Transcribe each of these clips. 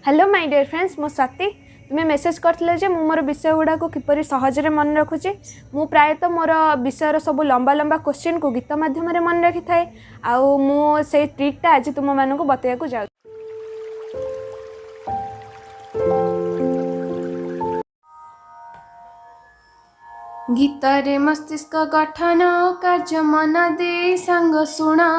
Hello my dear friends मु स्वाति तुम्हें message करथिले जे मु मोर विषय गुड़ा को किपरि सहजरे मन रखुचे मु प्रायतः मोर विषयर सब लंबा लंबा क्वेश्चन को गीत माध्यम रे मन रखि थाए आउ मु से ट्रिकटा आज तुम मानन को बतया को जाउ। गीत रे मस्तिष्क गठन कार्य मन दे संग सुना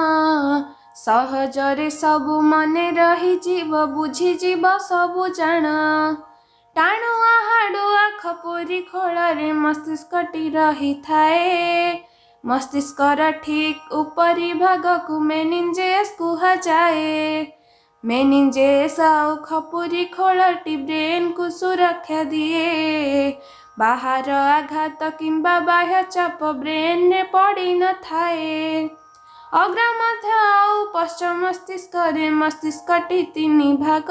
सहजरे सबु मने रही जीव बुझी जीव सबु जान टाणुआ हाडुआ खपुरी खोलरे मस्तिष्कटी रही थाए मस्तिष्कर ठीक उपरी भाग को मेनिंजेस कुहा जाए मेनिंजेस आउ खपुरी खोलटी ब्रेन को सुरक्षा दिए बाहर आघात किंबा बाह्य चाप ब्रेन ने पड़ी न थाए अग्र मध्य आउ पश्चिम मस्तिष्क रे मस्तिष्कटी तीन भाग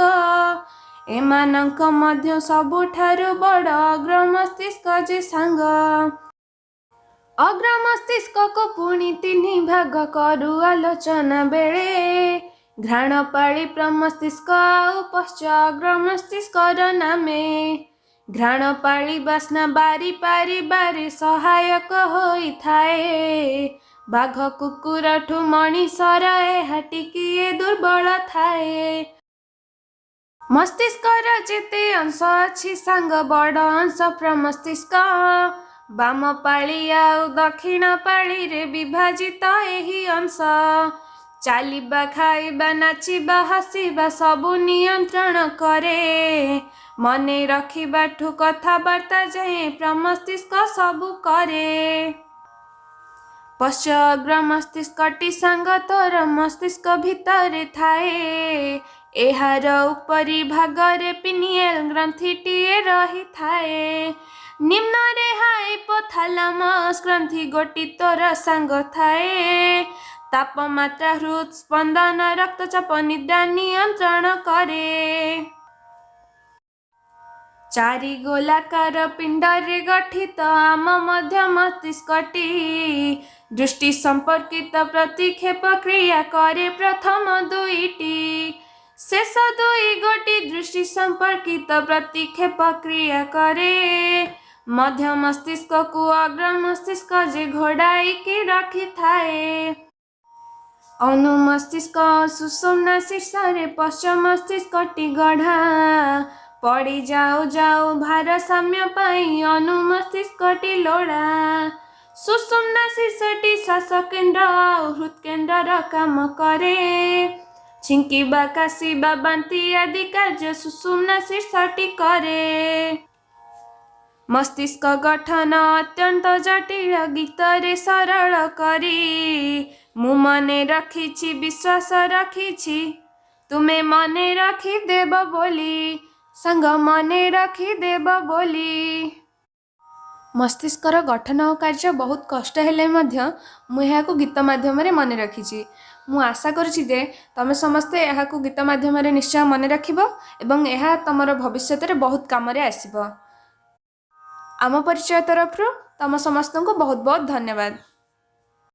एमानक मध्य सबुठारु बड़ अग्र मस्तिष्क जे सांग अग्र मस्तिष्क को पुणी तीन भाग करू आलोचना बेले घ्राण पाली प्रमस्तिष्क आउ पश्चात अग्र मस्तिष्क नामे घ्राण पाली बास्ना बारी पारी बारी सहायक होई थाए बाघ कुकुर ठू मणिषर एहा टिकिए दुर्बल थाए मस्तिष्कर जेते अंश अछि सांग बड़ अंश प्रमस्तिष्क बाम पाली आउ दक्षिण पाली रे विभाजित एही अंश चालिबा खाइबा नाचिबा हसिबा सबु नियंत्रण करे मने रखिबा ठू कथबार्ता जाए प्रमस्तिष्क सबु करे पश्चात मस्तिष्कटी सांग तोर मस्तिष्क भितर थाए एहार उपरी भागरे पिनियल ग्रंथिटीए रही थाए निम्न रे हाइपोथैलेमस ग्रंथि गोटी तोर सांग थाए तापमात्रा हृद स्पंदन रक्तचाप निद्रा नियंत्रण करे चारि गोलाकार पिंड रे गठित आम मध्य मस्तिष्कटी दृष्टि संपर्कित प्रतिक्षेप क्रिया करे प्रथम दुईटी शेष दुई गोटी दृष्टि संपर्कित प्रतिक्षेप क्रिया करे मध्य मस्तिष्क को अग्र मस्तिष्क जे घोड़ाई के रखी थाए अनु मस्तिष्क सुषुम्ना शीर्ष रे पश्चिम मस्तिष्कटी गढ़ा पड़ी जाऊ जाऊ भारसाम्य पाई अनु मस्तिष्कटी लोड़ा सुषुम्ना शीर्षटी श्वास केन्द्र और हृद केन्द्र काम करे छिंकिबा काशिबा बांती आदि कार्य सुषुम्ना शीर्षटी करे मस्तिष्क गठन अत्यंत जटिल गीत रे सरल करी मु मने रखिछि विश्वास रखिछि तुमे मने रखी देब बोली संग मने रखी देब बोली। मस्तिष्कर गठन और कार्य बहुत कष्ट हेले मध्य मु एहाकु गीत माध्यम रे मने रखिछि मु आशा करछि जे तमे समस्ते एहाकु गीत माध्यम रे निश्चय मने रखिबो एवं एहा तमर भविष्यत रे बहुत काम रे आसीबो। आम परिचय तरफ तम समस्त को बहुत बहुत धन्यवाद।